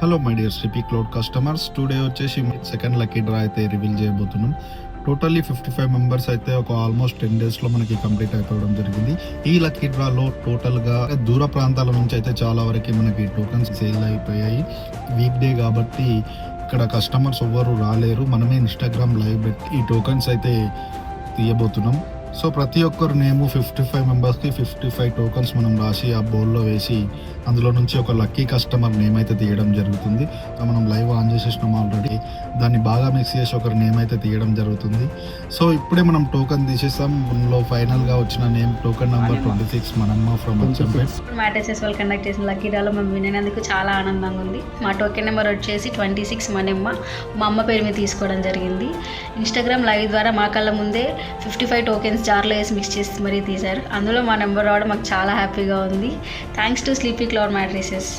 Hello my dear CP cloud customers, today వచ్చేసి second lucky draw అయితే reveal చేయబోతున్నాం. Totally 55 members అయితే ఒక ఆల్మోస్ట్ 10 డేస్లో మనకి కంప్లీట్ అయిపోవడం జరిగింది. ఈ లక్కీ డ్రాలో టోటల్గా దూర ప్రాంతాల నుంచి అయితే చాలా వరకు మనకి టోకన్స్ సేల్ అయిపోయాయి. వీక్ డే కాబట్టి ఇక్కడ కస్టమర్స్ ఎవ్వరు రాలేరు. మనమే ఇన్స్టాగ్రామ్ లైవ్ పెట్టి ఈ టోకన్స్ అయితే తీయబోతున్నాం. సో ప్రతి ఒక్కరు నేము 55 మెంబర్స్కి 55 టోకన్స్ మనం రాసి ఆ బౌల్లో వేసి అందులో నుంచి ఒక లక్కీ కస్టమర్ నేమ్ అయితే తీయడం జరుగుతుంది. మనం లైవ్ ఆన్ చేసేసినాం ఆల్రెడీ. దాన్ని బాగా మిక్స్ చేసి ఒకరి నేమ్ అయితే తీయడం జరుగుతుంది. సో ఇప్పుడే మనం టోకన్ తీసేస్తాం. అందులో ఫైనల్గా వచ్చిన నేమ్ టోకన్ నెంబర్ 26 మనమ్మ ఫ్రమ్ అచ్చంపేట్. మ్యాట్రిసెస్ వాళ్ళు కండక్ట్ చేసిన లక్కీ డ్రాలో మేము వినేందుకు చాలా ఆనందంగా ఉంది. మా టోకెన్ నెంబర్ వచ్చేసి 26 మనమ్మ. మా అమ్మ పేరు మీద తీసుకోవడం జరిగింది. ఇన్స్టాగ్రామ్ లైవ్ ద్వారా మా కళ్ళ ముందే 55 టోకెన్స్ జార్లో వేసి మిక్స్ చేసి మరీ తీశారు. అందులో మా నెంబర్ రావడం మాకు చాలా హ్యాపీగా ఉంది. Thanks to sleepy cloud matrices.